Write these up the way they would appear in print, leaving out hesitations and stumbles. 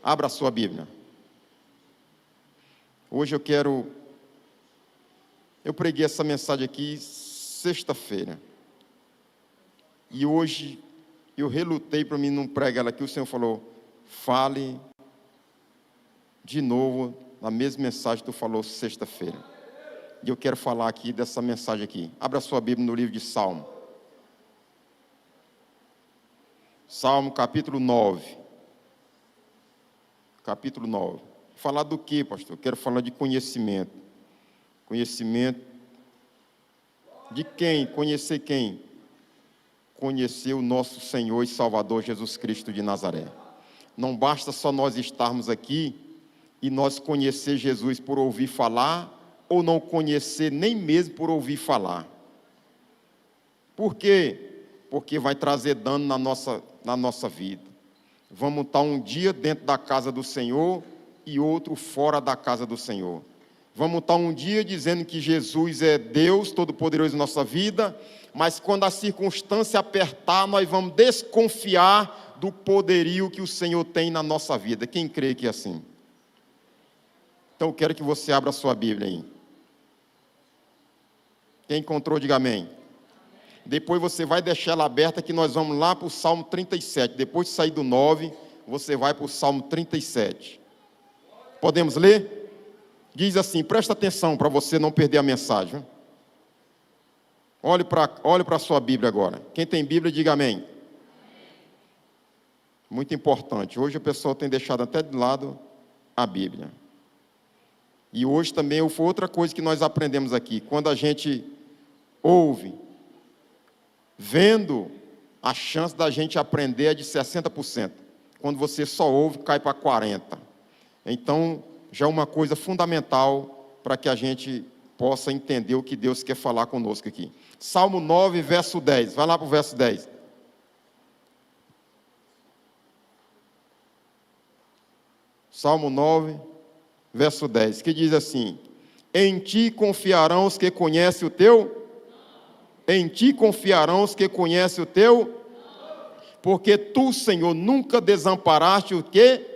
Abra a sua Bíblia. Hoje eu preguei essa mensagem aqui sexta-feira. E hoje eu relutei para mim não pregar ela aqui. O Senhor falou, fale de novo a mesma mensagem que tu falou sexta-feira. E eu quero falar aqui dessa mensagem aqui. Abra a sua Bíblia no livro de Salmo. Salmo capítulo 9. Capítulo 9. Falar do que, pastor? Quero falar de conhecimento. Conhecimento de quem? Conhecer quem? Conhecer o nosso Senhor e Salvador Jesus Cristo de Nazaré. Não basta só nós estarmos aqui e nós conhecer Jesus por ouvir falar, ou não conhecer nem mesmo por ouvir falar. Por quê? Porque vai trazer dano na nossa vida. Vamos estar um dia dentro da casa do Senhor e outro fora da casa do Senhor. Vamos estar um dia dizendo que Jesus é Deus Todo-Poderoso em nossa vida, mas quando a circunstância apertar, nós vamos desconfiar do poderio que o Senhor tem na nossa vida. Quem crê que é assim? Então eu quero que você abra a sua Bíblia aí. Quem encontrou, diga amém. Depois você vai deixar ela aberta que nós vamos lá para o Salmo 37. Depois de sair do 9, você vai para o Salmo 37. Podemos ler? Diz assim, presta atenção para você não perder a mensagem. Olhe para a sua Bíblia agora. Quem tem Bíblia, diga amém. Muito importante. Hoje a pessoa tem deixado até de lado a Bíblia. E hoje também foi outra coisa que nós aprendemos aqui. Quando a gente ouve, vendo, a chance da gente aprender é de 60%. Quando você só ouve, cai para 40%. Então, já é uma coisa fundamental para que a gente possa entender o que Deus quer falar conosco aqui. Salmo 9, verso 10. Vai lá para o verso 10. Salmo 9, verso 10, que diz assim, em ti confiarão os que conhecem o teu... Em ti confiarão os que conhecem o teu, porque tu, Senhor, nunca desamparaste o que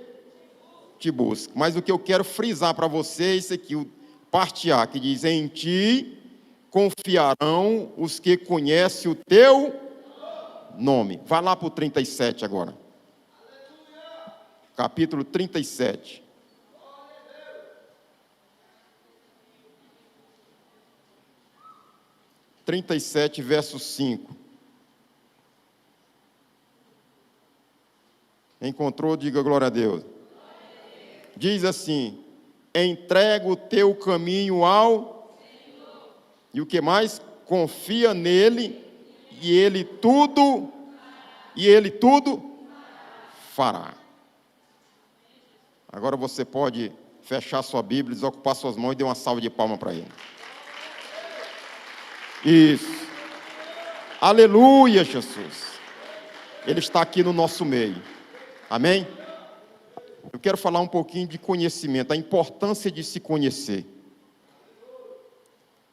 te busca. Mas o que eu quero frisar para você é isso aqui, o parte A, que diz, em ti confiarão os que conhecem o teu nome. Vai lá para o 37 agora. Capítulo 37. Verso 5. Encontrou? Diga glória a Deus. Diz assim, entrega o teu caminho ao Senhor. E o que mais? Confia nele e ele tudo fará. Agora você pode fechar sua Bíblia, desocupar suas mãos e dar uma salva de palmas para ele. Isso. Aleluia, Jesus. Ele está aqui no nosso meio. Amém? Eu quero falar um pouquinho de conhecimento, a importância de se conhecer.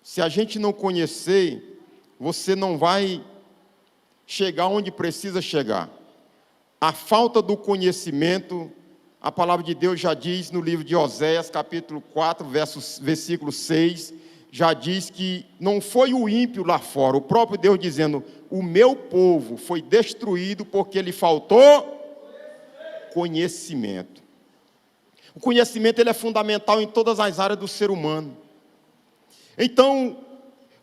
Se a gente não conhecer, você não vai chegar onde precisa chegar. A falta do conhecimento, a palavra de Deus já diz no livro de Oséias, capítulo 4, versículo 6, já diz que não foi o ímpio lá fora, o próprio Deus dizendo, o meu povo foi destruído porque lhe faltou conhecimento. O conhecimento ele é fundamental em todas as áreas do ser humano. Então,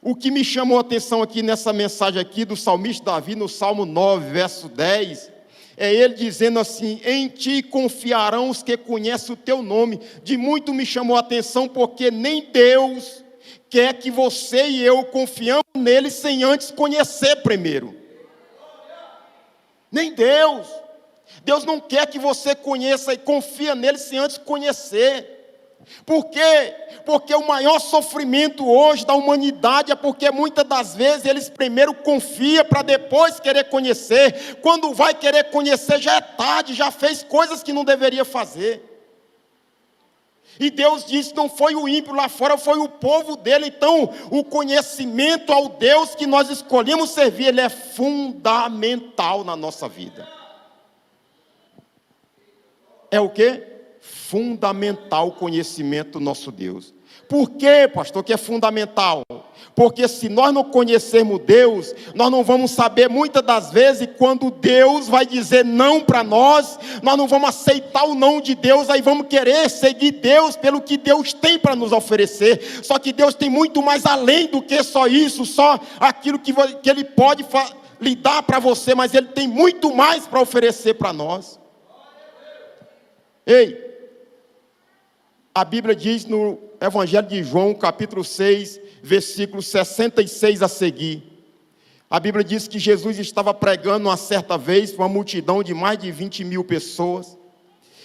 o que me chamou a atenção aqui nessa mensagem aqui do salmista Davi, no Salmo 9, verso 10, é ele dizendo assim, em ti confiarão os que conhecem o teu nome. De muito me chamou a atenção porque nem Deus quer que você e eu confiamos nele sem antes conhecer primeiro. Nem Deus. Deus não quer que você conheça e confia nele sem antes conhecer. Por quê? Porque o maior sofrimento hoje da humanidade é porque muitas das vezes eles primeiro confiam para depois querer conhecer. Quando vai querer conhecer já é tarde, já fez coisas que não deveria fazer. E Deus disse, não foi o ímpio lá fora, foi o povo dele. Então, o conhecimento ao Deus que nós escolhemos servir, ele é fundamental na nossa vida. É o quê? Fundamental o conhecimento do nosso Deus. Por quê, pastor, que é fundamental? Porque se nós não conhecermos Deus, nós não vamos saber muitas das vezes quando Deus vai dizer não para nós, nós não vamos aceitar o não de Deus, aí vamos querer seguir Deus pelo que Deus tem para nos oferecer. Só que Deus tem muito mais além do que só isso, só aquilo que Ele pode lhe dar para você, mas Ele tem muito mais para oferecer para nós. Ei, a Bíblia diz no Evangelho de João, capítulo 6, versículo 66 a seguir. A Bíblia diz que Jesus estava pregando uma certa vez para uma multidão de mais de 20.000 pessoas.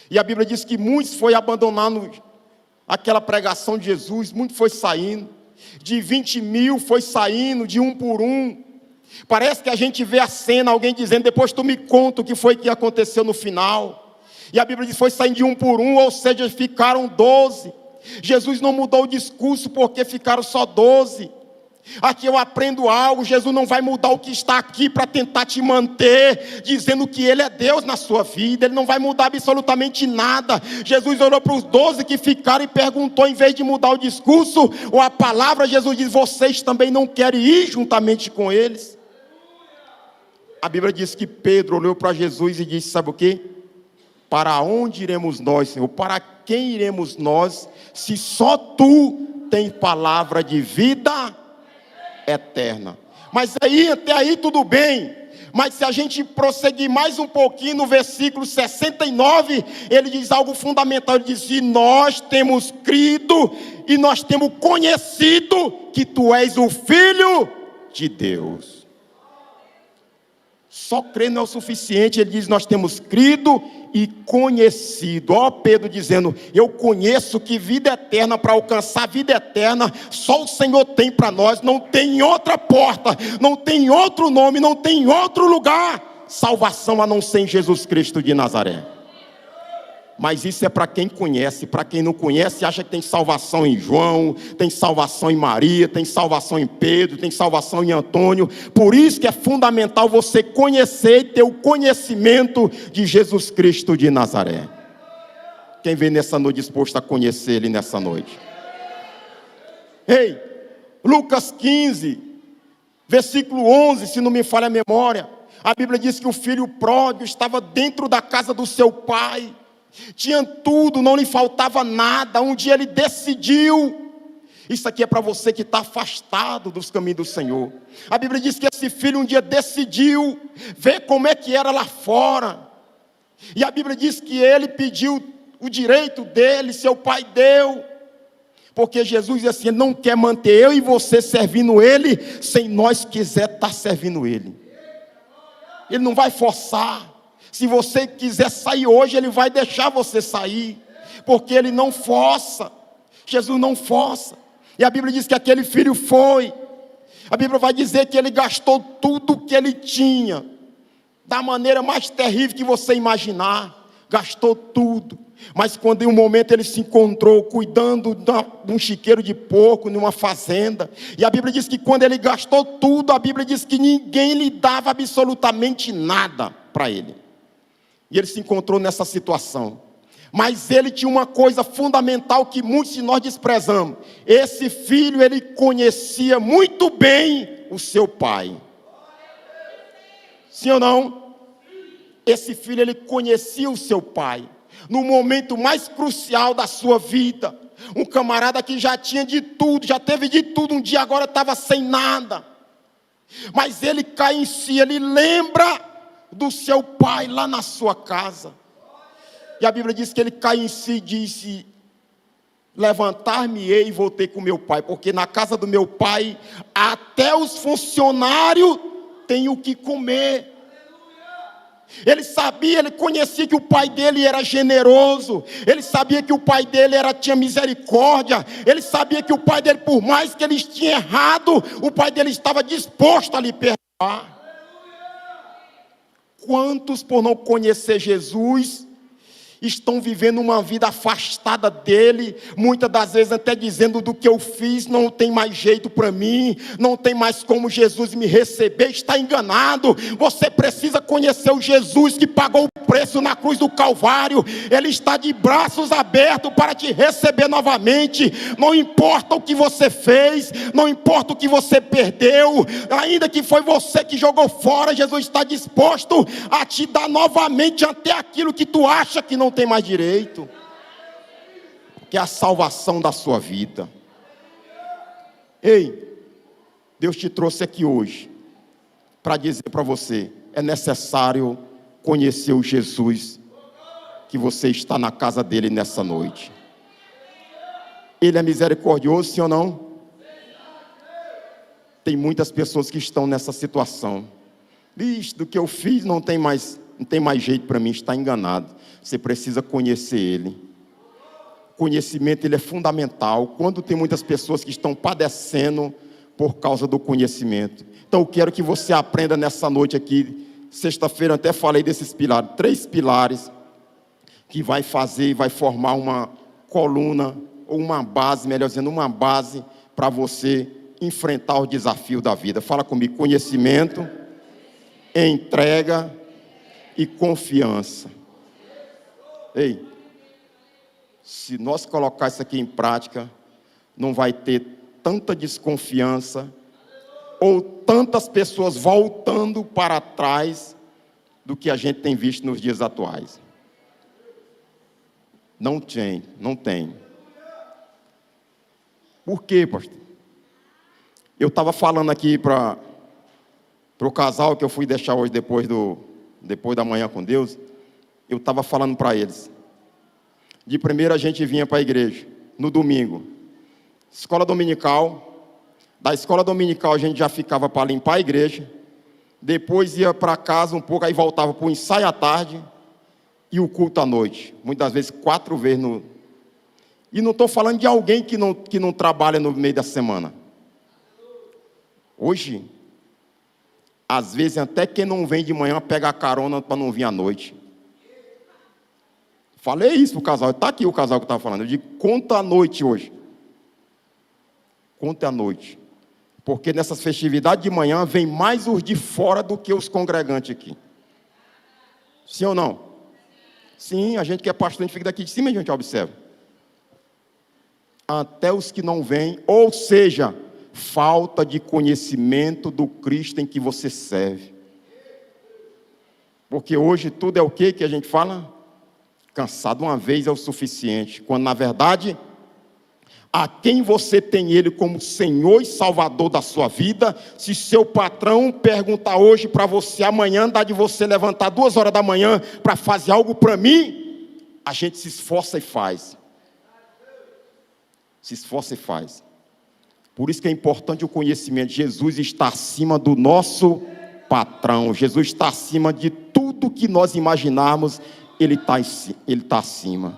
E a Bíblia diz que muitos foi abandonando aquela pregação de Jesus, muitos foi saindo. De 20.000 foi saindo, de um por um. Parece que a gente vê a cena, alguém dizendo, depois tu me conta o que foi que aconteceu no final. E a Bíblia diz que foi saindo de um por um, ou seja, ficaram 12. Jesus não mudou o discurso porque ficaram só 12. Aqui eu aprendo algo, Jesus não vai mudar o que está aqui para tentar te manter, dizendo que Ele é Deus na sua vida, Ele não vai mudar absolutamente nada. Jesus olhou para os 12 que ficaram e perguntou, em vez de mudar o discurso ou a palavra, Jesus diz, vocês também não querem ir juntamente com eles? A Bíblia diz que Pedro olhou para Jesus e disse, sabe o quê? Para onde iremos nós, Senhor? Para quem iremos nós, se só Tu tens palavra de vida eterna? Mas aí, até aí tudo bem. Mas se a gente prosseguir mais um pouquinho no versículo 69, ele diz algo fundamental. Ele diz, e nós temos crido e nós temos conhecido que Tu és o Filho de Deus. Só crer não é o suficiente. Ele diz, nós temos crido e conhecido. Ó Pedro dizendo, eu conheço que vida eterna, para alcançar a vida eterna, só o Senhor tem para nós. Não tem outra porta, não tem outro nome, não tem outro lugar, salvação a não ser em Jesus Cristo de Nazaré. Mas isso é para quem conhece. Para quem não conhece, acha que tem salvação em João, tem salvação em Maria, tem salvação em Pedro, tem salvação em Antônio. Por isso que é fundamental você conhecer e ter o conhecimento de Jesus Cristo de Nazaré. Quem vem nessa noite disposto a conhecer Ele nessa noite? Ei, Lucas 15, versículo 11, se não me falha a memória, a Bíblia diz que o filho pródigo estava dentro da casa do seu pai. Tinha tudo, não lhe faltava nada. Um dia ele decidiu. Isso aqui é para você que está afastado dos caminhos do Senhor. A Bíblia diz que esse filho um dia decidiu ver como é que era lá fora. E a Bíblia diz que ele pediu o direito dele, seu pai deu. Porque Jesus diz assim, ele não quer manter eu e você servindo Ele, sem nós quiser estar servindo Ele. Ele não vai forçar. Se você quiser sair hoje, Ele vai deixar você sair, porque Ele não força. Jesus não força. E a Bíblia diz que aquele filho foi. A Bíblia vai dizer que ele gastou tudo que ele tinha, da maneira mais terrível que você imaginar. Gastou tudo. Mas quando em um momento ele se encontrou cuidando de um chiqueiro de porco, numa fazenda. E a Bíblia diz que quando ele gastou tudo, a Bíblia diz que ninguém lhe dava absolutamente nada para ele. E ele se encontrou nessa situação. Mas ele tinha uma coisa fundamental que muitos de nós desprezamos. Esse filho, ele conhecia muito bem o seu pai. Sim ou não? Esse filho, ele conhecia o seu pai. No momento mais crucial da sua vida. Um camarada que já tinha de tudo, já teve de tudo. Um dia agora estava sem nada. Mas ele cai em si, ele lembra do seu pai lá na sua casa. E a Bíblia diz que ele cai em si e disse, levantar-me-ei e voltei com meu pai, porque na casa do meu pai até os funcionários têm o que comer. Ele sabia, ele conhecia que o pai dele era generoso. Ele sabia que o pai dele tinha misericórdia. Ele sabia que o pai dele, por mais que eles tinham errado, o pai dele estava disposto a lhe perdoar. Quantos, por não conhecer Jesus, estão vivendo uma vida afastada dele, muitas das vezes até dizendo, do que eu fiz não tem mais jeito para mim, não tem mais como Jesus me receber? Está enganado. Você precisa conhecer o Jesus que pagou o preço na cruz do Calvário. Ele está de braços abertos para te receber novamente. Não importa o que você fez, não importa o que você perdeu, ainda que foi você que jogou fora, Jesus está disposto a te dar novamente até aquilo que tu acha que não tem mais direito, que é a salvação da sua vida. Ei, Deus te trouxe aqui hoje para dizer para você: é necessário conhecer o Jesus que você está na casa dele nessa noite. Ele é misericordioso, sim ou não? Tem muitas pessoas que estão nessa situação. Vixe, do que eu fiz não tem mais jeito para mim, está enganado. Você precisa conhecer ele. Conhecimento, ele é fundamental. Quando tem muitas pessoas que estão padecendo por causa do conhecimento. Então eu quero que você aprenda nessa noite aqui. Sexta-feira até falei desses pilares, 3 pilares que vai formar uma coluna, ou uma base, melhor dizendo, uma base para você enfrentar o desafio da vida. Fala comigo: conhecimento, entrega e confiança. Ei, se nós colocar isso aqui em prática, não vai ter tanta desconfiança ou tantas pessoas voltando para trás do que a gente tem visto nos dias atuais. Não tem. Por quê, pastor? Eu estava falando aqui para o casal que eu fui deixar hoje depois da manhã com Deus. Eu estava falando para eles. De primeira a gente vinha para a igreja, no domingo. Escola dominical. Da escola dominical a gente já ficava para limpar a igreja. Depois ia para casa um pouco, aí voltava para o ensaio à tarde e o culto à noite. Muitas vezes 4 vezes no... E não estou falando de alguém que não trabalha no meio da semana. Hoje, às vezes até quem não vem de manhã pega a carona para não vir à noite. Falei isso para o casal, está aqui o casal que estava falando. Eu digo: conta a noite hoje. Conta a noite. Porque nessas festividades de manhã vem mais os de fora do que os congregantes aqui. Sim ou não? Sim, a gente que é pastor, a gente fica daqui de cima e a gente observa. Até os que não vêm, ou seja, falta de conhecimento do Cristo em que você serve. Porque hoje tudo é o que a gente fala? Cansado uma vez é o suficiente. Quando na verdade, a quem você tem ele como Senhor e Salvador da sua vida, se seu patrão perguntar hoje para você, amanhã dá de você levantar 2 horas da manhã para fazer algo para mim, a gente se esforça e faz. Se esforça e faz. Por isso que é importante o conhecimento. Jesus está acima do nosso patrão. Jesus está acima de tudo que nós imaginarmos. Ele está acima.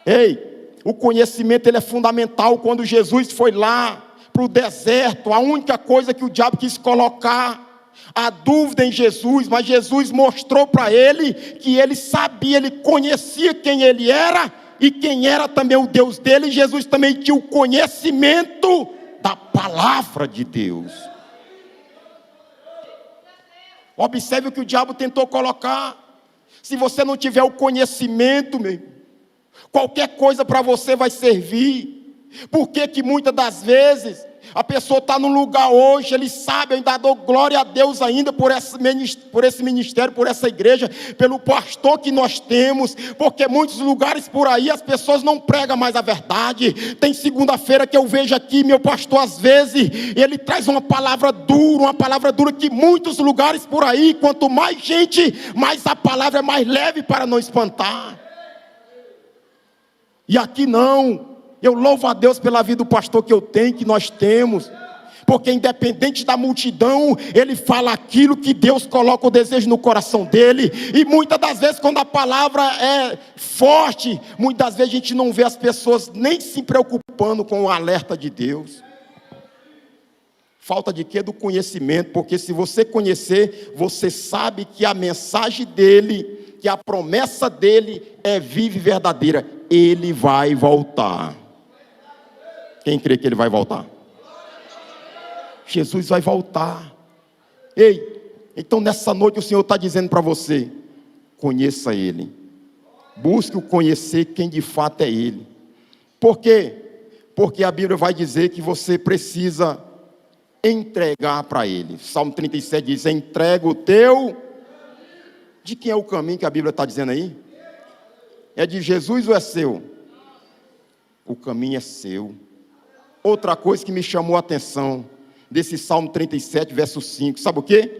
Ei, o conhecimento ele é fundamental. Quando Jesus foi lá para o deserto, a única coisa que o diabo quis colocar a dúvida em Jesus, mas Jesus mostrou para ele que ele sabia, ele conhecia quem ele era e quem era também o Deus dele. E Jesus também tinha o conhecimento da palavra de Deus. Observe o que o diabo tentou colocar. Se você não tiver o conhecimento, meu irmão, qualquer coisa para você vai servir. Por que muitas das vezes a pessoa está num lugar hoje, ele sabe, eu ainda dou glória a Deus ainda por esse ministério, por essa igreja, pelo pastor que nós temos, porque muitos lugares por aí as pessoas não pregam mais a verdade. Tem segunda-feira que eu vejo aqui, meu pastor às vezes, ele traz uma palavra dura que muitos lugares por aí, quanto mais gente, mais a palavra é mais leve para não espantar. E aqui não. Eu louvo a Deus pela vida do pastor que eu tenho, que nós temos. Porque independente da multidão, ele fala aquilo que Deus coloca o desejo no coração dele. E muitas das vezes quando a palavra é forte, muitas das vezes a gente não vê as pessoas nem se preocupando com o alerta de Deus. Falta de quê? Do conhecimento. Porque se você conhecer, você sabe que a mensagem dele, que a promessa dele é viva e verdadeira. Ele vai voltar. Quem crê que ele vai voltar? Jesus vai voltar. Ei, então nessa noite o Senhor está dizendo para você: conheça Ele. Busque o conhecer quem de fato é Ele. Por quê? Porque a Bíblia vai dizer que você precisa entregar para Ele. Salmo 37 diz: entrega o teu... De quem é o caminho que a Bíblia está dizendo aí? É de Jesus ou é seu? O caminho é seu. Outra coisa que me chamou a atenção desse Salmo 37, verso 5, sabe o quê?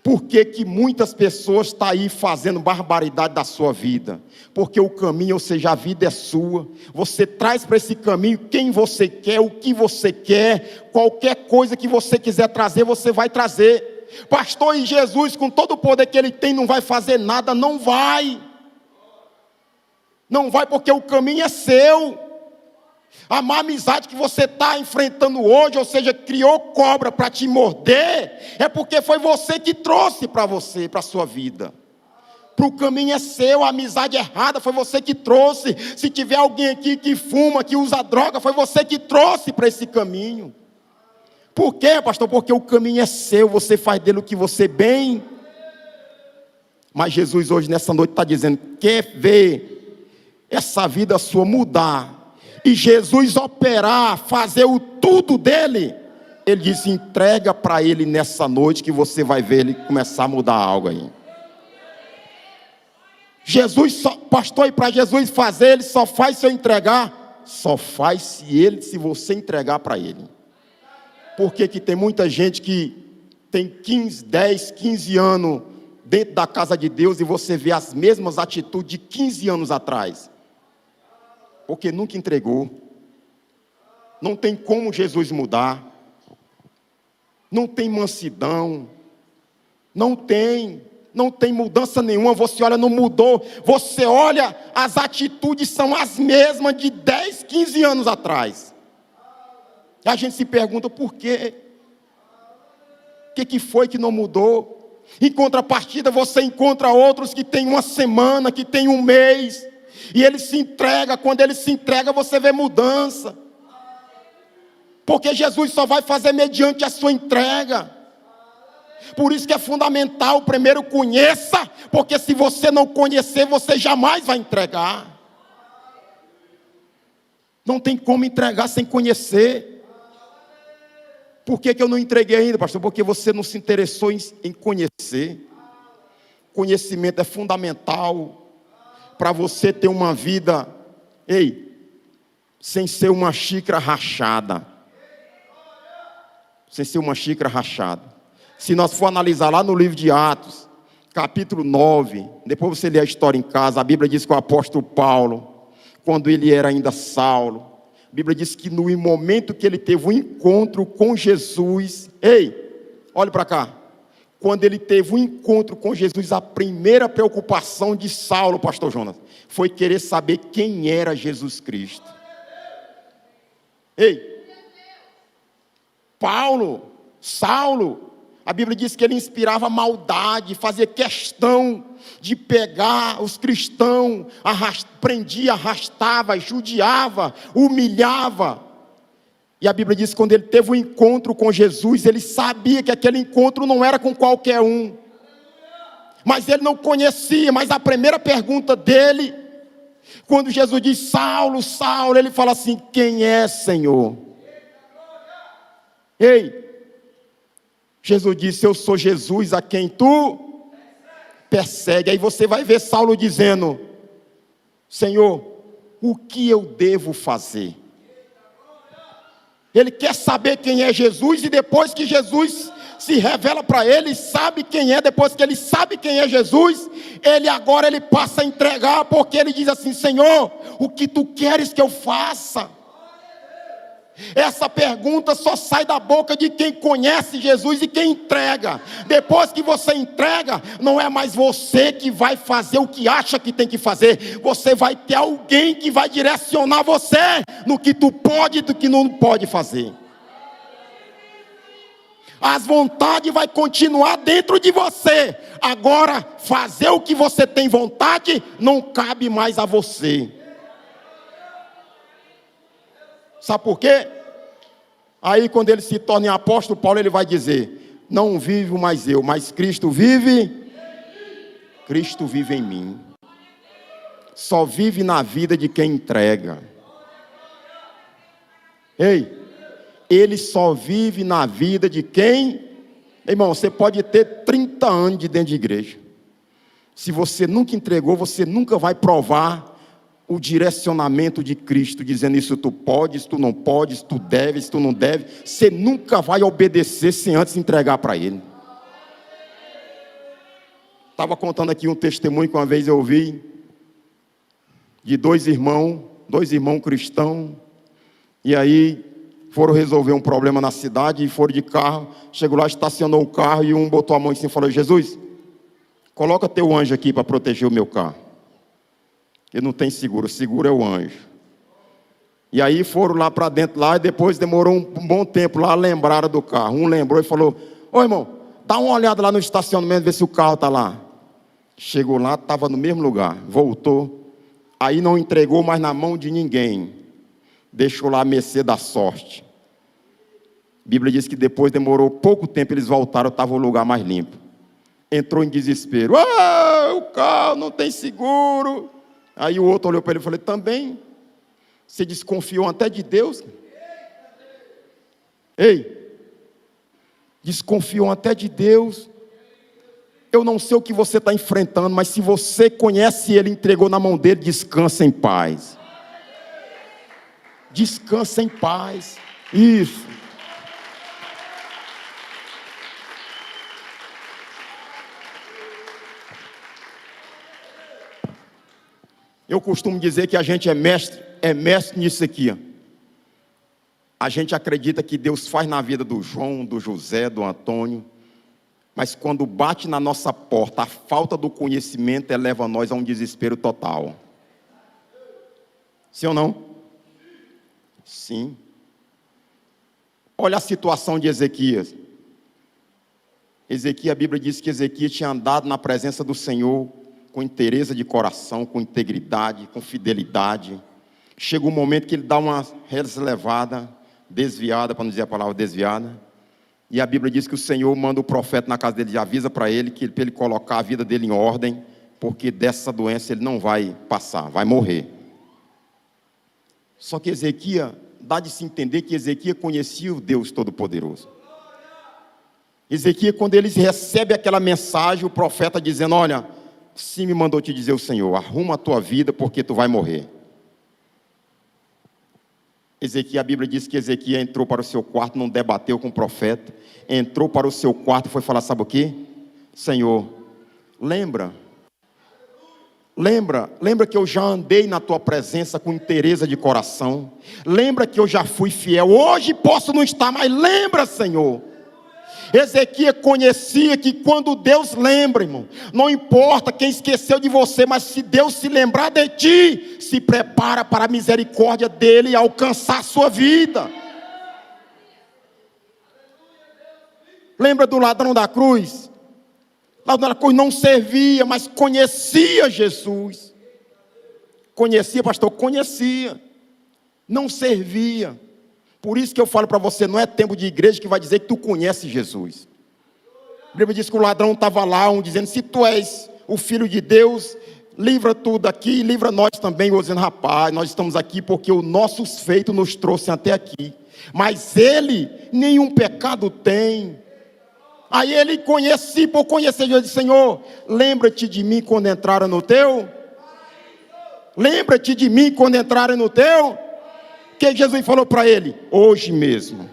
Por que muitas pessoas estão aí fazendo barbaridade da sua vida? Porque o caminho, ou seja, a vida é sua. Você traz para esse caminho quem você quer, o que você quer, qualquer coisa que você quiser trazer, você vai trazer. Pastor, e Jesus, com todo o poder que Ele tem, não vai fazer nada? Não vai. Não vai, porque o caminho é seu. A má amizade que você está enfrentando hoje, ou seja, criou cobra para te morder, é porque foi você que trouxe para você, para a sua vida. Para o caminho é seu. A amizade errada foi você que trouxe. Se tiver alguém aqui que fuma, que usa droga, foi você que trouxe para esse caminho. Por quê, pastor? Porque o caminho é seu, você faz dele o que você bem. Mas Jesus hoje nessa noite está dizendo: quer ver essa vida sua mudar, e Jesus operar, fazer o tudo dele? Ele disse: entrega para Ele nessa noite, que você vai ver Ele começar a mudar algo aí. Jesus, pastor, e para Jesus fazer, Ele só faz se eu entregar? Só faz se você entregar para Ele. Por que tem muita gente que tem 10, 15 anos dentro da casa de Deus e você vê as mesmas atitudes de 15 anos atrás? Porque nunca entregou. Não tem como Jesus mudar. Não tem mansidão. Não tem mudança nenhuma. Você olha, não mudou. Você olha, as atitudes são as mesmas de 10, 15 anos atrás. E a gente se pergunta por quê? O que foi que não mudou? Em contrapartida, você encontra outros que tem uma semana, que tem um mês, e ele se entrega. Quando ele se entrega, você vê mudança. Porque Jesus só vai fazer mediante a sua entrega. Por isso que é fundamental, primeiro conheça, porque se você não conhecer, você jamais vai entregar. Não tem como entregar sem conhecer. Por que eu não entreguei ainda, pastor? Porque você não se interessou em conhecer. Conhecimento é fundamental para você ter uma vida, sem ser uma xícara rachada. Sem ser uma xícara rachada. Se nós for analisar lá no livro de Atos, capítulo 9, depois você lê a história em casa, a Bíblia diz que o apóstolo Paulo, quando ele era ainda Saulo, a Bíblia diz que no momento que ele teve um encontro com Jesus, olhe para cá, quando ele teve um encontro com Jesus, a primeira preocupação de Saulo, pastor Jonas, foi querer saber quem era Jesus Cristo. Saulo, a Bíblia diz que ele inspirava maldade, fazia questão de pegar os cristãos, prendia, arrastava, judiava, humilhava. E a Bíblia diz que quando ele teve um encontro com Jesus, ele sabia que aquele encontro não era com qualquer um. Mas ele não conhecia, mas a primeira pergunta dele, quando Jesus diz: Saulo, Saulo, ele fala assim: quem é, Senhor? Jesus disse: eu sou Jesus a quem tu persegue. Aí você vai ver Saulo dizendo: Senhor, o que eu devo fazer? Ele quer saber quem é Jesus, e depois que Jesus se revela para ele, sabe quem é, depois que ele sabe quem é Jesus, agora ele passa a entregar, porque ele diz assim: Senhor, o que tu queres que eu faça? Essa pergunta só sai da boca de quem conhece Jesus e quem entrega. Depois que você entrega, não é mais você que vai fazer o que acha que tem que fazer. Você vai ter alguém que vai direcionar você no que tu pode e do que não pode fazer. As vontades vai continuar dentro de você. Agora, fazer o que você tem vontade não cabe mais a você. Sabe por quê? Aí quando ele se torna apóstolo Paulo, ele vai dizer: não vivo mais eu, mas Cristo vive. Cristo vive em mim. Só vive na vida de quem entrega. Ei, ele só vive na vida de quem... Irmão, você pode ter 30 anos de dentro de igreja. Se você nunca entregou, você nunca vai provar o direcionamento de Cristo, dizendo isso tu pode, isso tu não pode, isso tu deve, isso tu não deve. Você nunca vai obedecer sem antes entregar para Ele. Estava contando aqui um testemunho que uma vez eu ouvi, de dois irmãos cristãos, e aí foram resolver um problema na cidade, e foram de carro, chegou lá, estacionou o carro, e um botou a mão em cima e falou: Jesus, coloca teu anjo aqui para proteger o meu carro. Ele não tem seguro, o seguro é o anjo. E aí foram lá para dentro, lá, e depois demorou um bom tempo lá, lembraram do carro. Um lembrou e falou: ô irmão, dá uma olhada lá no estacionamento, vê se o carro está lá. Chegou lá, estava no mesmo lugar, voltou. Aí não entregou mais na mão de ninguém. Deixou lá a mercê da sorte. A Bíblia diz que depois demorou pouco tempo, eles voltaram, estava o lugar mais limpo. Entrou em desespero. O carro não tem seguro. Aí o outro olhou para ele e falou: também? Você desconfiou até de Deus? Ei, desconfiou até de Deus. Eu não sei o que você está enfrentando, mas se você conhece Ele, entregou na mão dele, descansa em paz. Descansa em paz. Isso. Eu costumo dizer que a gente é mestre nisso aqui. A gente acredita que Deus faz na vida do João, do José, do Antônio, mas quando bate na nossa porta, a falta do conhecimento eleva nós a um desespero total. Sim ou não? Sim. Olha a situação de Ezequias. A Bíblia diz que Ezequias tinha andado na presença do Senhor com inteireza de coração, com integridade, com fidelidade. Chega um momento que ele dá uma relevada, desviada, para não dizer a palavra desviada, e a Bíblia diz que o Senhor manda o profeta na casa dele e avisa para ele colocar a vida dele em ordem, porque dessa doença ele não vai passar, vai morrer. Só que Ezequias, dá de se entender que Ezequias conhecia o Deus Todo-Poderoso. Ezequias, quando ele recebe aquela mensagem, o profeta dizendo: olha, sim, me mandou te dizer o Senhor, arruma a tua vida porque tu vai morrer. A Bíblia diz que Ezequias entrou para o seu quarto, não debateu com o profeta, entrou para o seu quarto e foi falar: sabe o quê? Senhor, lembra que eu já andei na tua presença com inteireza de coração, lembra que eu já fui fiel, hoje posso não estar, mas lembra, Senhor. Ezequias conhecia que quando Deus lembra, irmão, não importa quem esqueceu de você, mas se Deus se lembrar de ti, se prepara para a misericórdia dele alcançar a sua vida. Lembra do ladrão da cruz? O ladrão da cruz não servia, mas conhecia Jesus. Conhecia, pastor? Conhecia. Não servia. Por isso que eu falo para você, não é tempo de igreja que vai dizer que tu conhece Jesus. A Bíblia diz que o ladrão estava lá, dizendo: se tu és o Filho de Deus, livra tudo aqui, livra nós também. Eu dizendo: rapaz, nós estamos aqui porque os nossos feitos nos trouxeram até aqui. Mas ele, nenhum pecado tem. Aí ele conhecia, por conhecer Jesus, disse: Senhor, lembra-te de mim quando entraram no teu. Lembra-te de mim quando entraram no teu. O que Jesus falou para ele? Hoje mesmo.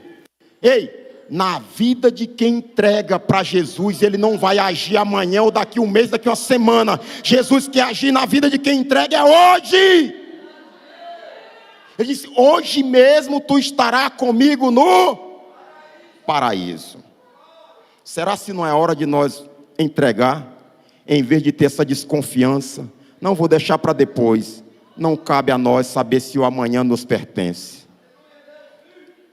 Ei, na vida de quem entrega para Jesus, ele não vai agir amanhã ou daqui um mês, daqui uma semana. Jesus quer agir na vida de quem entrega é hoje. Ele disse: hoje mesmo tu estarás comigo no paraíso. Será se não é hora de nós entregar, em vez de ter essa desconfiança? Não vou deixar para depois. Não cabe a nós saber se o amanhã nos pertence.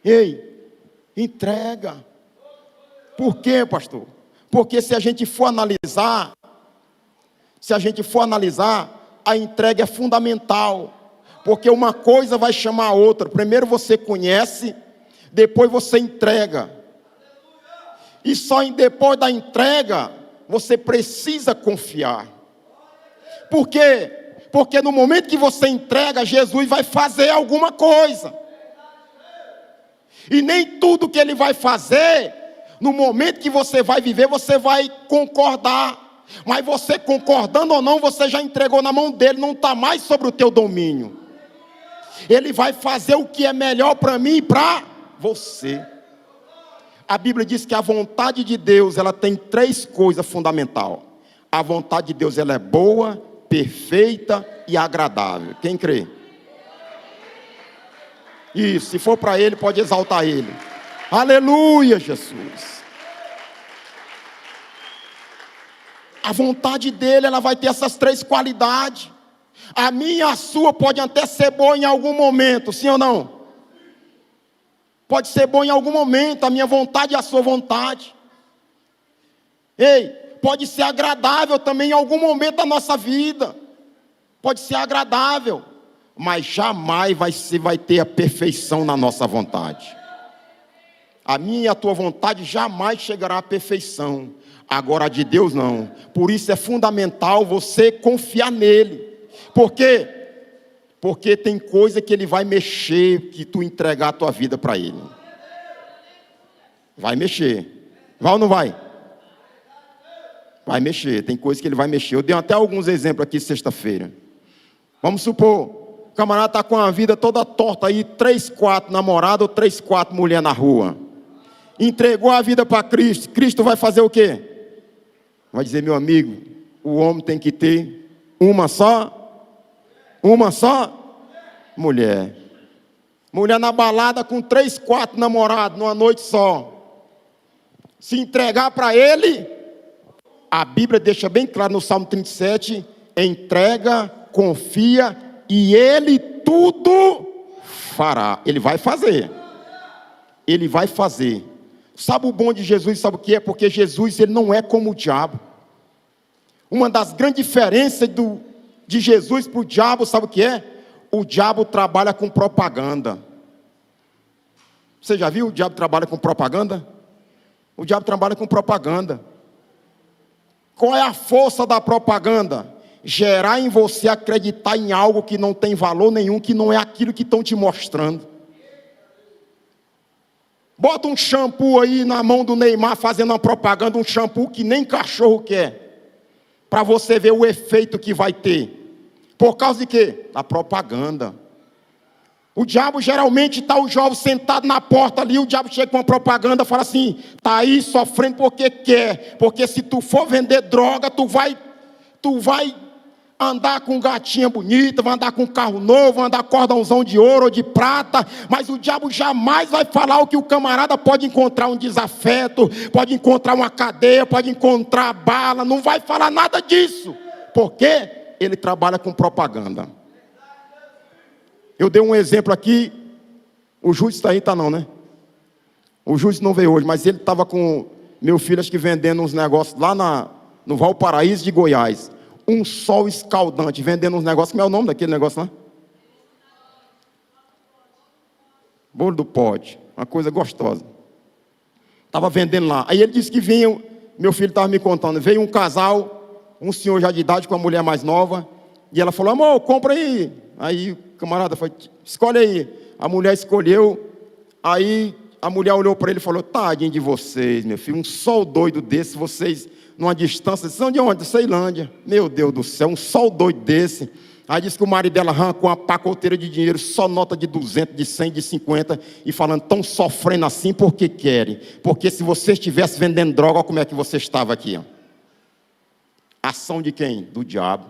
Ei, entrega. Por quê, pastor? Porque se a gente for analisar, a entrega é fundamental. Porque uma coisa vai chamar a outra. Primeiro você conhece, depois você entrega. E só depois da entrega, você precisa confiar. Por quê? Porque no momento que você entrega, Jesus vai fazer alguma coisa. E nem tudo que Ele vai fazer, no momento que você vai viver, você vai concordar. Mas você concordando ou não, você já entregou na mão dEle, não está mais sobre o teu domínio. Ele vai fazer o que é melhor para mim e para você. A Bíblia diz que a vontade de Deus, ela tem 3 coisas fundamentais. A vontade de Deus, ela é boa, perfeita e agradável. Quem crê? Isso, se for para Ele, pode exaltar Ele. Aleluia, Jesus. A vontade dEle, ela vai ter essas 3 qualidades. A minha e a sua pode até ser boa em algum momento, sim ou não? Pode ser bom em algum momento, a minha vontade e a sua vontade. Ei, pode ser agradável também em algum momento da nossa vida. Pode ser agradável, mas jamais vai ter a perfeição na nossa vontade. A minha e a tua vontade jamais chegará à perfeição. Agora a de Deus não. Por isso é fundamental você confiar nele. Por quê? Porque tem coisa que Ele vai mexer, que tu entregar a tua vida para Ele. Vai mexer. Vai ou não vai? Vai mexer, tem coisa que Ele vai mexer. Eu dei até alguns exemplos aqui sexta-feira. Vamos supor, o camarada está com a vida toda torta aí, 3, 4 namorados ou 3, 4 mulheres na rua. Entregou a vida para Cristo. Cristo vai fazer o quê? Vai dizer, meu amigo, o homem tem que ter uma só mulher. Mulher na balada com 3, 4 namorados numa noite só. Se entregar para Ele, a Bíblia deixa bem claro no Salmo 37, entrega, confia e Ele tudo fará. Ele vai fazer. Ele vai fazer. Sabe o bom de Jesus, sabe o que é? Porque Jesus, Ele não é como o diabo. Uma das grandes diferenças de Jesus para o diabo, sabe o que é? O diabo trabalha com propaganda. Você já viu o diabo trabalha com propaganda? O diabo trabalha com propaganda. Qual é a força da propaganda? Gerar em você acreditar em algo que não tem valor nenhum, que não é aquilo que estão te mostrando. Bota um shampoo aí na mão do Neymar fazendo uma propaganda, um shampoo que nem cachorro quer, para você ver o efeito que vai ter. Por causa de quê? Da propaganda. O diabo geralmente está o jovem sentado na porta ali, o diabo chega com uma propaganda, fala assim, está aí sofrendo porque quer, porque se tu for vender droga, tu vai andar com gatinha bonita, vai andar com carro novo, vai andar com cordãozão de ouro ou de prata, mas o diabo jamais vai falar o que o camarada pode encontrar um desafeto, pode encontrar uma cadeia, pode encontrar bala, não vai falar nada disso. Por quê? Ele trabalha com propaganda. Eu dei um exemplo aqui, o Júlio está aí, está não, né? O Júlio não veio hoje, mas ele estava com meu filho, acho que vendendo uns negócios lá no Valparaíso de Goiás. Um sol escaldante, vendendo uns negócios, como é o nome daquele negócio lá? Bolo do pote, uma coisa gostosa. Estava vendendo lá. Aí ele disse que vinha, meu filho estava me contando, veio um casal, um senhor já de idade com uma mulher mais nova, e ela falou, amor, compra aí. Aí o camarada falou, escolhe aí. A mulher escolheu, aí a mulher olhou para ele e falou, tadinho de vocês, meu filho, um sol doido desse, vocês, numa distância, são de onde? Ceilândia. Meu Deus do céu, um sol doido desse. Aí disse que o marido dela arrancou uma pacoteira de dinheiro, só nota de 200, de 100, de 50, e falando, estão sofrendo assim porque querem. Porque se você estivesse vendendo droga, olha como é que você estava aqui. Ó. Ação de quem? Do diabo.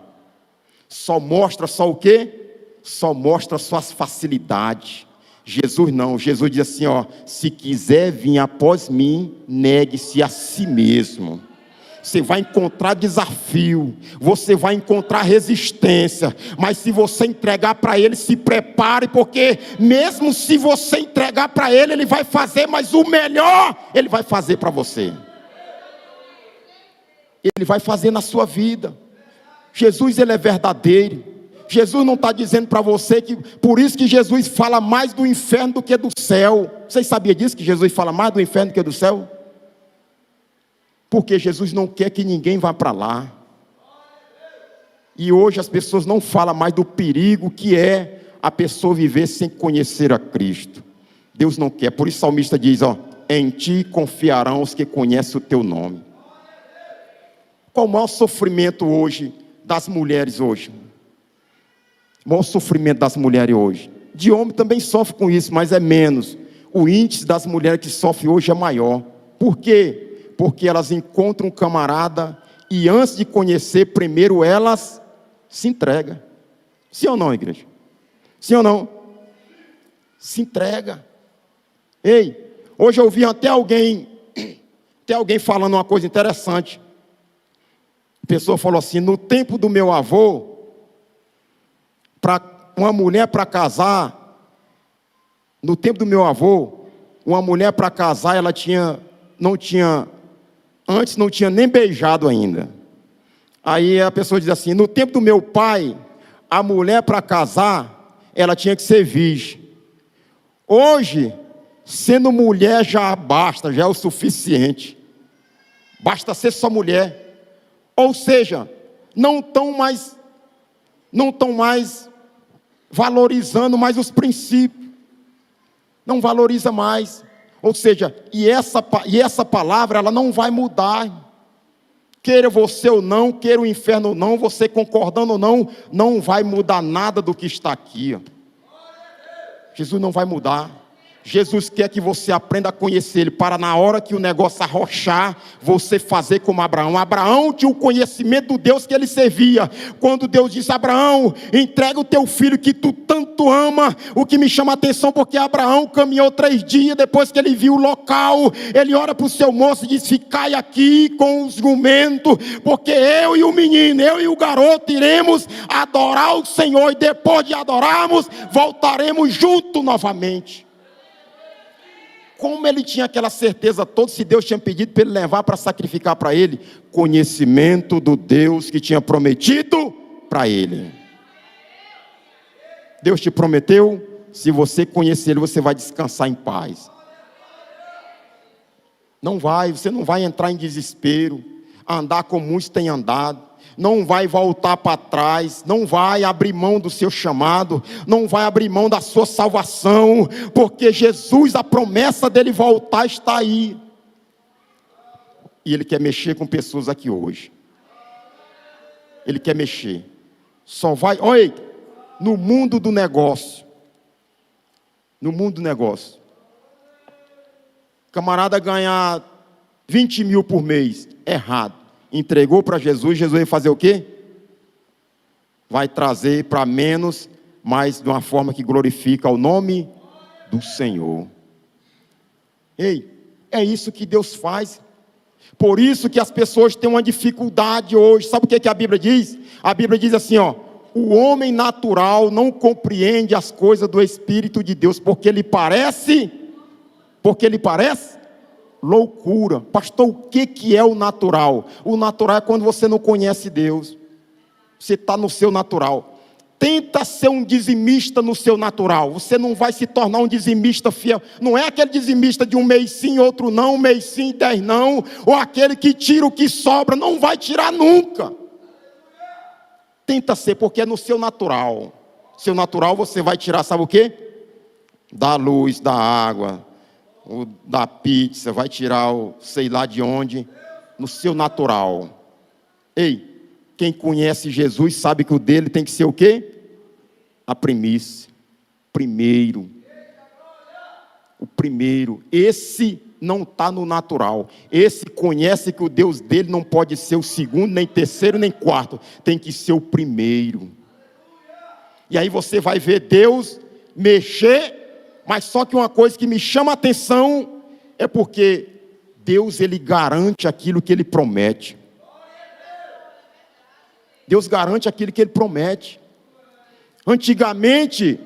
Só mostra só o quê? Só mostra suas facilidades. Jesus não, Jesus diz assim, ó, se quiser vir após mim, negue-se a si mesmo. Você vai encontrar desafio, você vai encontrar resistência, mas se você entregar para Ele, se prepare, porque mesmo se você entregar para Ele, Ele vai fazer, mas o melhor Ele vai fazer para você. Ele vai fazer na sua vida. Jesus, Ele é verdadeiro. Jesus não está dizendo para você que, por isso que Jesus fala mais do inferno do que do céu. Vocês sabiam disso, que Jesus fala mais do inferno do que do céu? Porque Jesus não quer que ninguém vá para lá. E hoje as pessoas não falam mais do perigo que é a pessoa viver sem conhecer a Cristo. Deus não quer. Por isso o salmista diz, em ti confiarão os que conhecem o teu nome. Qual o maior sofrimento hoje das mulheres hoje? O maior sofrimento das mulheres hoje. De homem também sofre com isso, mas é menos. O índice das mulheres que sofrem hoje é maior. Por quê? Porque elas encontram um camarada e antes de conhecer, primeiro elas se entregam. Sim ou não, igreja? Sim ou não? Se entrega. Ei, hoje eu ouvi até alguém falando uma coisa interessante. A pessoa falou assim, no tempo do meu avô, para uma mulher para casar, no tempo do meu avô, uma mulher para casar, ela antes não tinha nem beijado ainda. Aí a pessoa diz assim, no tempo do meu pai, a mulher para casar, ela tinha que ser virgem. Hoje, sendo mulher já basta, já é o suficiente. Basta ser só mulher. Ou seja, não estão mais valorizando mais os princípios. Não valoriza mais. Ou seja, e essa palavra, ela não vai mudar. Queira você ou não, queira o inferno ou não, você concordando ou não, não vai mudar nada do que está aqui. Jesus não vai mudar. Jesus quer que você aprenda a conhecer Ele, para na hora que o negócio arrochar, você fazer como Abraão. Abraão tinha o conhecimento do Deus que ele servia. Quando Deus disse, Abraão, entrega o teu filho que tu tanto ama. O que me chama a atenção, porque Abraão caminhou 3 dias, depois que ele viu o local, ele ora para o seu moço e diz, ficai aqui com os jumentos, porque eu e o menino, eu e o garoto iremos adorar o Senhor, e depois de adorarmos, voltaremos juntos novamente. Como ele tinha aquela certeza toda, se Deus tinha pedido para ele levar para sacrificar para ele? Conhecimento do Deus que tinha prometido para ele. Deus te prometeu, se você conhecer Ele, você vai descansar em paz. Você não vai entrar em desespero, andar como muitos têm andado. Não vai voltar para trás, não vai abrir mão do seu chamado, não vai abrir mão da sua salvação, porque Jesus, a promessa dele voltar está aí. E Ele quer mexer com pessoas aqui hoje. Ele quer mexer. Só vai, olha, no mundo do negócio. No mundo do negócio. Camarada ganhar 20 mil por mês, errado. Entregou para Jesus, Jesus vai fazer o quê? Vai trazer para menos, mas de uma forma que glorifica o nome do Senhor. Ei, é isso que Deus faz. Por isso que as pessoas têm uma dificuldade hoje. Sabe o que a Bíblia diz? A Bíblia diz assim, o homem natural não compreende as coisas do Espírito de Deus, porque ele parece loucura. Pastor, o que é o natural? O natural é quando você não conhece Deus. Você está no seu natural. Tenta ser um dizimista no seu natural. Você não vai se tornar um dizimista fiel. Não é aquele dizimista de um mês sim, outro não, um mês sim, 10 não. Ou aquele que tira o que sobra. Não vai tirar nunca. Tenta ser, porque é no seu natural. Seu natural você vai tirar, sabe o quê? Da luz, da água, da pizza, vai tirar o sei lá de onde, no seu natural. Ei, quem conhece Jesus sabe que o dele tem que ser o quê? A primícia, primeiro. O primeiro, esse não está no natural. Esse conhece que o Deus dele não pode ser o segundo, nem terceiro, nem quarto. Tem que ser o primeiro. E aí você vai ver Deus mexer. Mas só que uma coisa que me chama a atenção é porque Deus, Ele garante aquilo que Ele promete. Deus garante aquilo que Ele promete. Antigamente,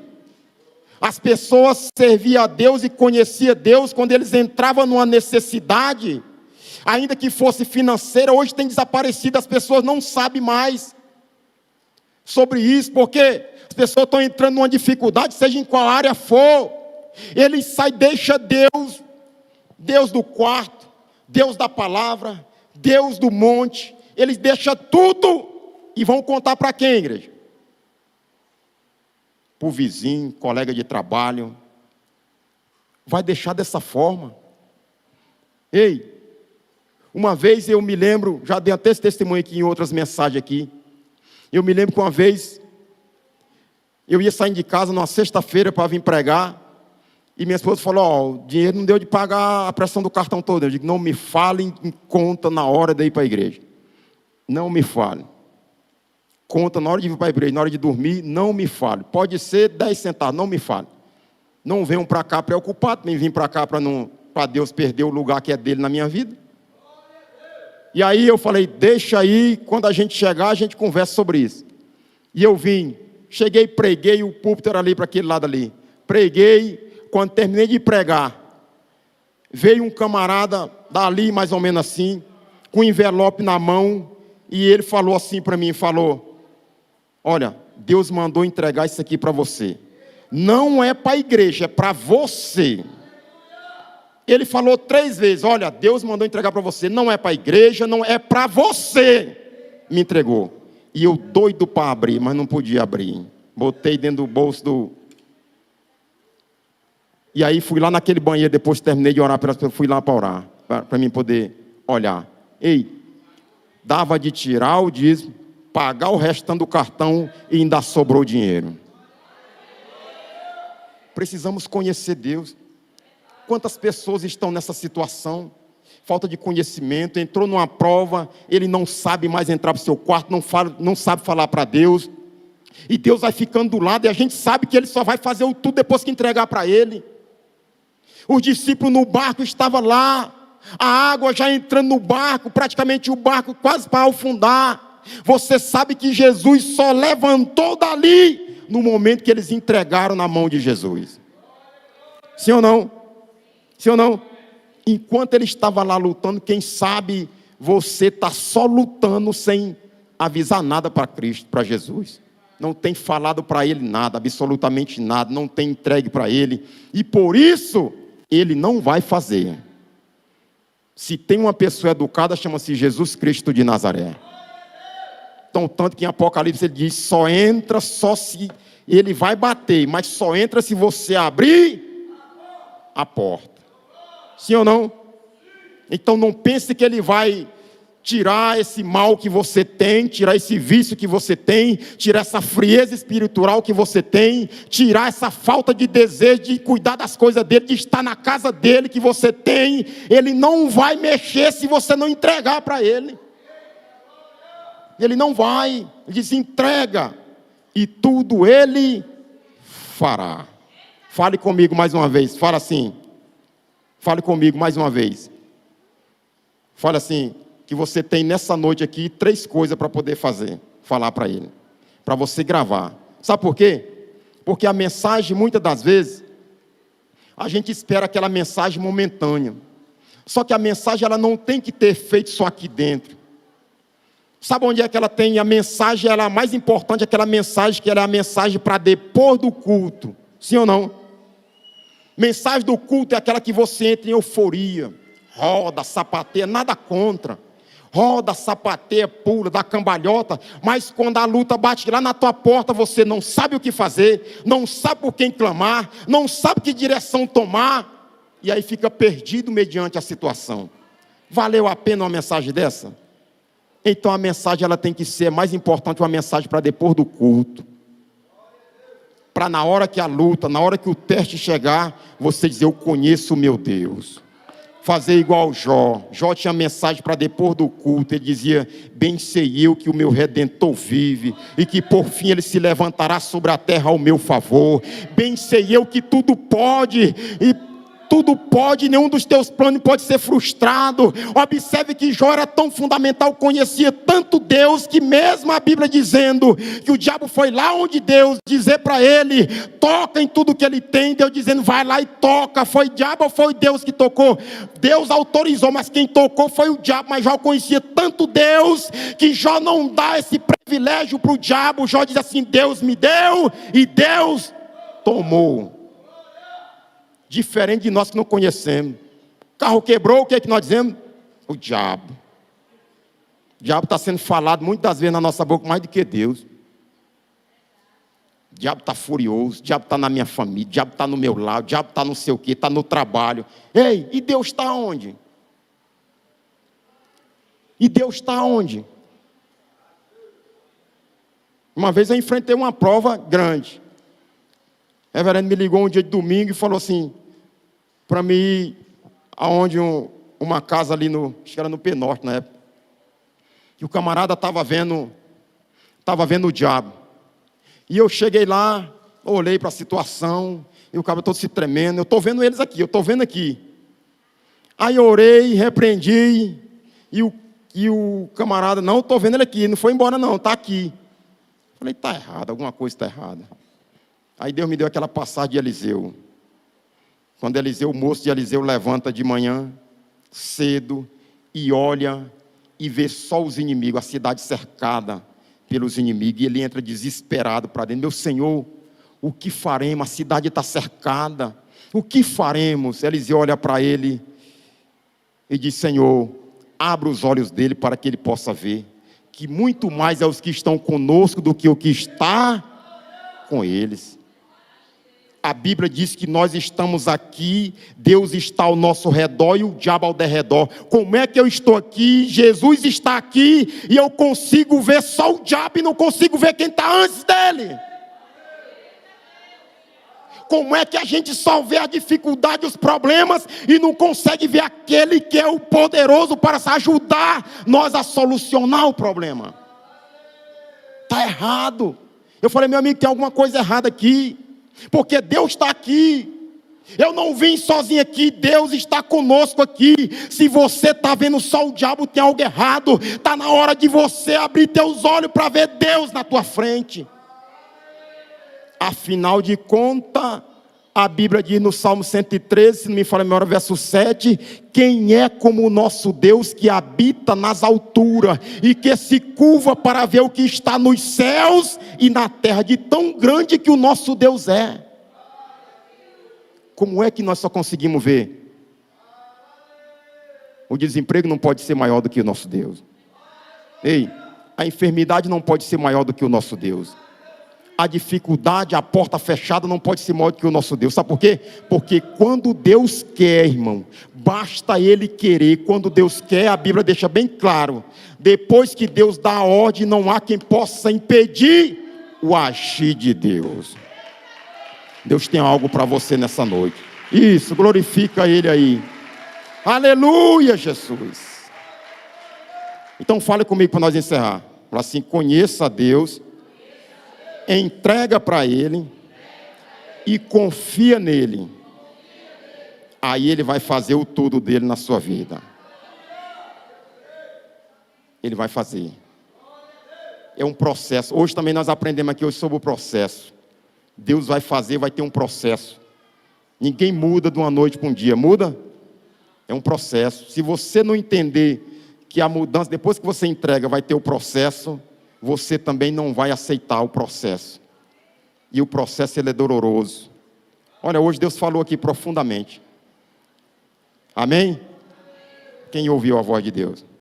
as pessoas serviam a Deus e conheciam Deus quando eles entravam numa necessidade, ainda que fosse financeira. Hoje tem desaparecido, as pessoas não sabem mais sobre isso, porque as pessoas estão entrando numa dificuldade, seja em qual área for. Ele sai, deixa Deus do quarto, Deus da palavra, Deus do monte, ele deixa tudo E vão contar para quem, igreja? Para o vizinho, colega de trabalho. Vai deixar dessa forma? Ei, uma vez eu me lembro, já dei até esse testemunho aqui em outras mensagens aqui. Eu me lembro que uma vez eu ia saindo de casa numa sexta-feira para vir pregar. E minha esposa falou, o dinheiro não deu de pagar a prestação do cartão todo. Eu digo, não me fale em conta na hora de ir para a igreja. Não me fale. Conta na hora de vir para a igreja, na hora de dormir, não me fale. Pode ser 10 centavos, não me fale. Não venham para cá preocupado, nem vim para cá para Deus perder o lugar que é dele na minha vida. E aí eu falei, deixa aí, quando a gente chegar, a gente conversa sobre isso. E eu vim, cheguei, preguei, o púlpito era ali para aquele lado ali. Preguei. Quando terminei de pregar, veio um camarada dali, mais ou menos assim, com um envelope na mão, e ele falou assim para mim, olha, Deus mandou entregar isso aqui para você. Não é para a igreja, é para você. Ele falou 3 vezes, olha, Deus mandou entregar para você, não é para a igreja, não é para você. Me entregou. E eu doido para abrir, mas não podia abrir. Botei dentro do bolso do... E aí fui lá naquele banheiro, depois terminei de orar pelas pessoas, fui lá para orar, para mim poder olhar. Ei, dava de tirar o dízimo, pagar o restante do cartão e ainda sobrou dinheiro. Precisamos conhecer Deus. Quantas pessoas estão nessa situação? Falta de conhecimento, entrou numa prova, ele não sabe mais entrar para o seu quarto, não sabe falar para Deus. E Deus vai ficando do lado e a gente sabe que ele só vai fazer o tudo depois que entregar para ele. Os discípulos no barco estavam lá, a água já entrando no barco, praticamente o barco quase para afundar. Você sabe que Jesus só levantou dali no momento que eles entregaram na mão de Jesus. Sim ou não? Sim ou não? Enquanto ele estava lá lutando, quem sabe você está só lutando sem avisar nada para Cristo, para Jesus. Não tem falado para ele nada, absolutamente nada, não tem entregue para ele. E por isso, ele não vai fazer. Se tem uma pessoa educada, chama-se Jesus Cristo de Nazaré. Então, tanto que em Apocalipse ele diz, só entra, só se... Ele vai bater, mas só entra se você abrir a porta. Sim ou não? Então não pense que ele vai tirar esse mal que você tem, tirar esse vício que você tem, tirar essa frieza espiritual que você tem, tirar essa falta de desejo de cuidar das coisas dele, de estar na casa dele que você tem. Ele não vai mexer se você não entregar para ele. Ele não vai. Ele diz, entrega, e tudo ele fará. Fale comigo mais uma vez, fala assim. Fale comigo mais uma vez. Fala assim, que você tem nessa noite aqui 3 coisas para poder fazer, falar para ele, para você gravar. Sabe por quê? Porque a mensagem, muitas das vezes, a gente espera aquela mensagem momentânea. Só que a mensagem, ela não tem que ter efeito só aqui dentro. Sabe onde é que ela tem? A mensagem, ela é a mais importante, aquela mensagem que ela é a mensagem para depois do culto. Sim ou não? Mensagem do culto é aquela que você entra em euforia. Roda, sapateia, nada contra. Roda, sapateia, pula, dá cambalhota. Mas quando a luta bate lá na tua porta, você não sabe o que fazer, não sabe por quem clamar, não sabe que direção tomar. E aí fica perdido mediante a situação. Valeu a pena uma mensagem dessa? Então a mensagem, ela tem que ser mais importante, uma mensagem para depois do culto. Para na hora que a luta, na hora que o teste chegar, você dizer, eu conheço o meu Deus. Fazer igual Jó. Jó tinha mensagem para depois do culto. Ele dizia, bem sei eu que o meu Redentor vive, e que por fim ele se levantará sobre a terra ao meu favor. Bem sei eu que tudo pode, e tudo pode, nenhum dos teus planos pode ser frustrado. Observe que Jó era tão fundamental, conhecia tanto Deus, que mesmo a Bíblia dizendo que o diabo foi lá onde Deus, dizer para ele, toca em tudo que ele tem, Deus dizendo, vai lá e toca. Foi o diabo ou foi Deus que tocou? Deus autorizou, mas quem tocou foi o diabo. Mas Jó conhecia tanto Deus, que Jó não dá esse privilégio para o diabo. Jó diz assim, Deus me deu, e Deus tomou. Diferente de nós que não conhecemos. O carro quebrou, o que é que nós dizemos? O diabo. O diabo está sendo falado muitas vezes na nossa boca mais do que Deus. O diabo está furioso, o diabo está na minha família, o diabo está no meu lado, o diabo está não sei o quê, está no trabalho. Ei, e Deus está onde? E Deus está onde? Uma vez eu enfrentei uma prova grande. O reverendo me ligou um dia de domingo e falou assim, para mim ir aonde uma casa ali acho que era no P-Norte na época. E o camarada estava vendo o diabo. E eu cheguei lá, olhei para a situação, e o cara todo se tremendo. Eu estou vendo eles aqui, eu estou vendo aqui. Aí eu orei, repreendi, e o camarada, não, estou vendo ele aqui, não foi embora não, está aqui. Falei, está errado, alguma coisa está errada. Aí Deus me deu aquela passagem de Eliseu. Quando o moço de Eliseu levanta de manhã, cedo, e olha, e vê só os inimigos, a cidade cercada pelos inimigos, e ele entra desesperado para dentro. Meu Senhor, o que faremos? A cidade está cercada, o que faremos? Eliseu olha para ele e diz, Senhor, abra os olhos dele para que ele possa ver, que muito mais é os que estão conosco do que o que está com eles. A Bíblia diz que nós estamos aqui, Deus está ao nosso redor e o diabo ao derredor. Como é que eu estou aqui, Jesus está aqui e eu consigo ver só o diabo e não consigo ver quem está antes dele? Como é que a gente só vê a dificuldade, os problemas e não consegue ver aquele que é o poderoso para ajudar nós a solucionar o problema? Está errado. Eu falei, meu amigo, tem alguma coisa errada aqui. Porque Deus está aqui. Eu não vim sozinho aqui, Deus está conosco aqui. Se você está vendo só o diabo, tem algo errado. Está na hora de você abrir teus olhos para ver Deus na tua frente. Afinal de contas, a Bíblia diz no Salmo 113, se não me falha a memória, verso 7, quem é como o nosso Deus que habita nas alturas e que se curva para ver o que está nos céus e na terra, de tão grande que o nosso Deus é. Como é que nós só conseguimos ver? O desemprego não pode ser maior do que o nosso Deus. Ei, a enfermidade não pode ser maior do que o nosso Deus. A dificuldade, a porta fechada não pode ser maior do que o nosso Deus. Sabe por quê? Porque quando Deus quer, irmão, basta Ele querer. Quando Deus quer, a Bíblia deixa bem claro, depois que Deus dá a ordem, não há quem possa impedir o agir de Deus. Deus tem algo para você nessa noite. Isso, glorifica Ele aí. Aleluia, Jesus. Então fale comigo para nós encerrar. Fala assim, conheça a Deus, entrega para Ele e confia nele. Aí Ele vai fazer o tudo dele na sua vida. Ele vai fazer. É um processo. Hoje também nós aprendemos aqui sobre o processo. Deus vai fazer, vai ter um processo. Ninguém muda de uma noite para um dia. Muda? É um processo. Se você não entender que a mudança, depois que você entrega, vai ter o processo, você também não vai aceitar o processo. E o processo, ele é doloroso. Olha, hoje Deus falou aqui profundamente. Amém? Quem ouviu a voz de Deus?